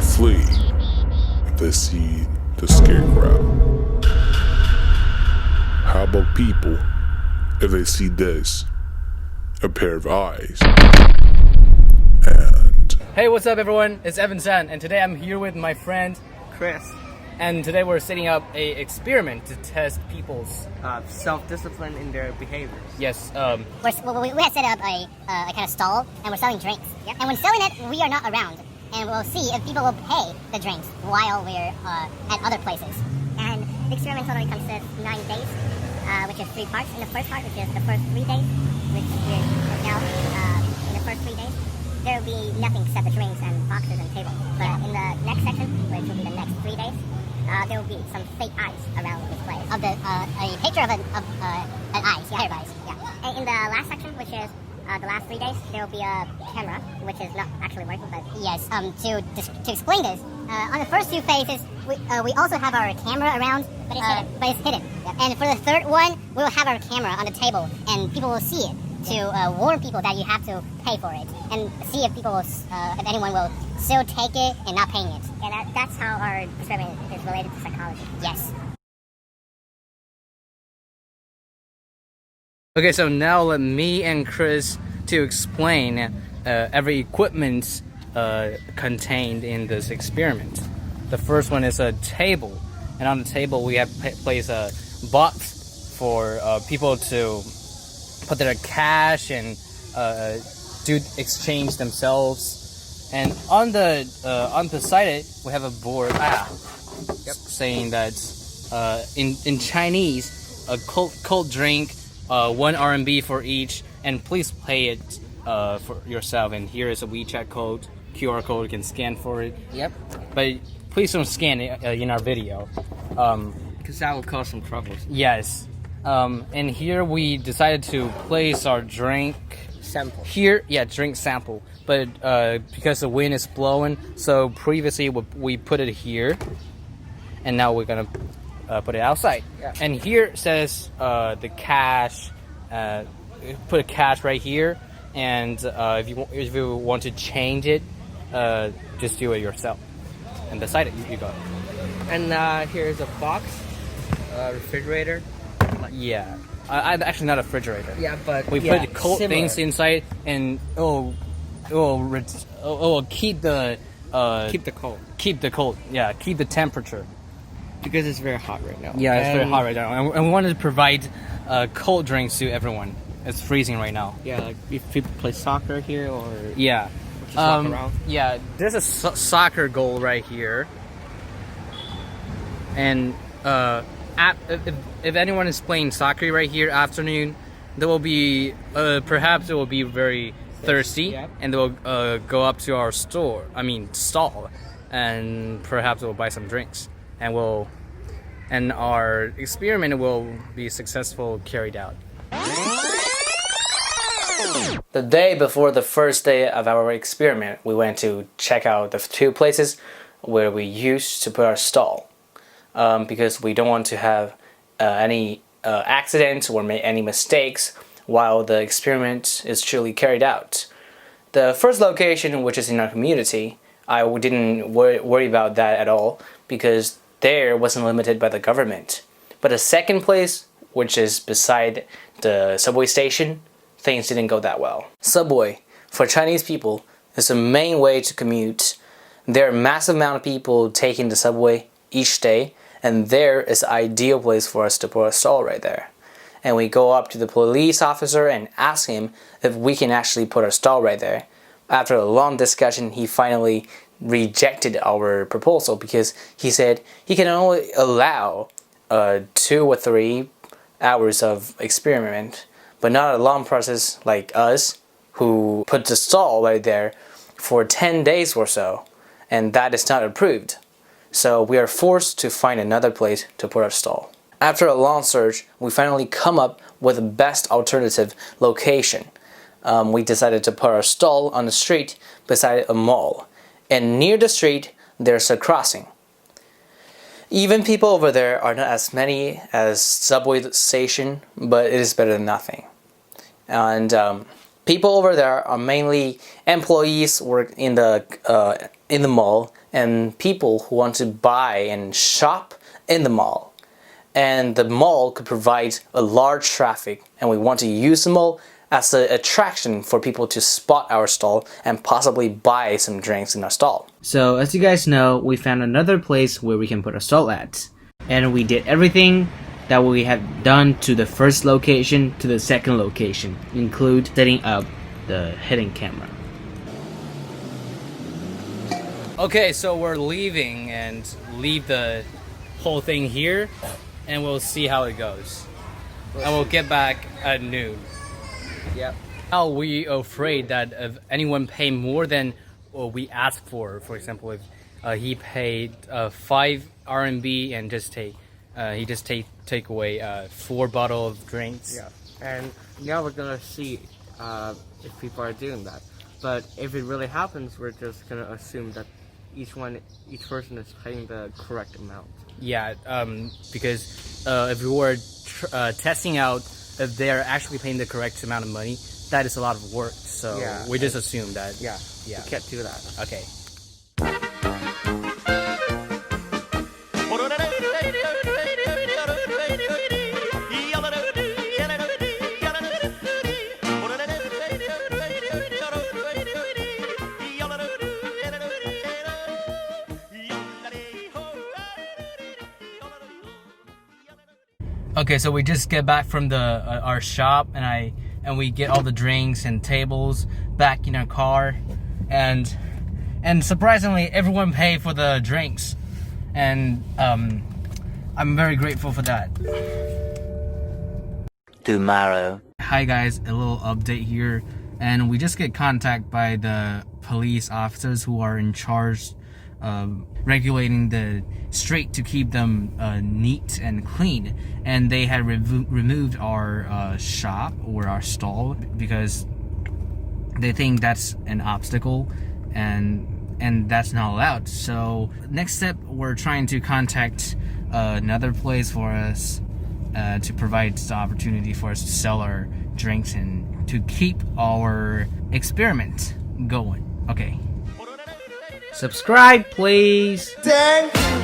flee if they see the scarecrow? How about people if they see this? A pair of eyes. And hey, what's up everyone? It's Evan San, and today I'm here with my friend Chris. And today we're setting up a experiment to test people's self-discipline in their behaviors. Yes. We have set up a kind of stall, and we're selling drinks. Yep. And when selling it, we are not around, and we'll see if people will pay the drinks while we're at other places. And the experiment totally consists 9 days, which is 3 parts. In the first part, which is the first 3 days, which we're now in the first 3 days, there will be nothing except the drinks and boxes and tables. But in the next section, which will be the next 3 days, there will be some fake eyes around this place. A picture of an eyes, pair of eyes. Yeah. And in the last section, which is the last 3 days, there will be a camera, which is not actually working, but yes. To explain this, on the first 2 phases, we also have our camera around, but it's hidden. Yeah. And for the third one, we will have our camera on the table, and people will see it to warn people that you have to pay for it, and see if people will, if anyone will still take it and not paying it. Yeah, that's how our experiment is related to psychology. Yes. Okay, so now let me and Chris to explain every equipment contained in this experiment. The first one is a table, and on the table we have placed a box for people to put their cash and do exchange themselves. And on beside it we have a board saying that in Chinese, a cold drink, 1 RMB for each, and please pay it for yourself. And here is a WeChat code, QR code, you can scan for it. Yep. But please don't scan it in our video, because that will cause some troubles. Yes. And here we decided to place our drink Sample. Here, yeah, drink sample. But because the wind is blowing, so previously we put it here, and now we're gonna put it outside. Yeah. And here it says the cash. Put a cash right here, and if you want to change it, just do it yourself. And beside it, you go. And here's a box, refrigerator. Yeah, actually not a refrigerator. Yeah, but we put cold similar things inside, and it will keep the cold. Keep the cold. Yeah, keep the temperature. Because it's very hot right now. Yeah, it's very hot right now, and we wanted to provide cold drinks to everyone. It's freezing right now. Yeah, like if people play soccer here or yeah, just walk around. Yeah. There's a soccer goal right here, and if anyone is playing soccer right here afternoon, there will be perhaps it will be very thirsty, yeah. And they will go up to our stall, and perhaps we'll buy some drinks, and our experiment will be successful carried out. The day before the first day of our experiment, we went to check out the 2 places where we used to put our stall, because we don't want to have any accidents or make any mistakes while the experiment is truly carried out. The first location, which is in our community, I didn't worry about that at all, because there wasn't limited by the government. But the second place, which is beside the subway station, things didn't go that well. Subway, for Chinese people, is the main way to commute. There are a massive amount of people taking the subway each day, and there is the ideal place for us to put a stall right there. And we go up to the police officer and ask him if we can actually put our stall right there. After a long discussion, he finally rejected our proposal, because he said he can only allow 2 or 3 hours of experiment, but not a long process like us, who put the stall right there for 10 days or so, and that is not approved. So we are forced to find another place to put our stall. After a long search, we finally come up with the best alternative location. We decided to put our stall on the street beside a mall, and near the street there's a crossing. Even people over there are not as many as subway station, but it is better than nothing. And people over there are mainly employees work in the mall, and people who want to buy and shop in the mall. And the mall could provide a large traffic, and we want to use the mall as an attraction for people to spot our stall and possibly buy some drinks in our stall. So as you guys know, we found another place where we can put a stall at. And we did everything that we have done to the first location to the second location, include setting up the hidden camera. Okay, so we're leaving and leave the whole thing here, and we'll see how it goes. And we'll get back at noon. Yep. Now we are afraid that if anyone pay more than what we asked for example, if he paid 5 RMB and he just take away 4 bottles of drinks. Yeah. And now we're gonna see if people are doing that. But if it really happens, we're just gonna assume that each person is paying the correct amount. Yeah, because if we were testing out if they are actually paying the correct amount of money, that is a lot of work. So Yeah, we just assume that. Yeah. Yeah. We can't do that. Okay. Okay, so we just get back from the our shop, and we get all the drinks and tables back in our car, and surprisingly everyone paid for the drinks, and I'm very grateful for that. Tomorrow. Hi guys, a little update here, and we just get contacted by the police officers who are in charge of regulating the street to keep them neat and clean, and they had removed our shop or our stall because they think that's an obstacle and that's not allowed. So next step, we're trying to contact another place for us to provide the opportunity for us to sell our drinks and to keep our experiment going. Okay. Subscribe, please. Thank you.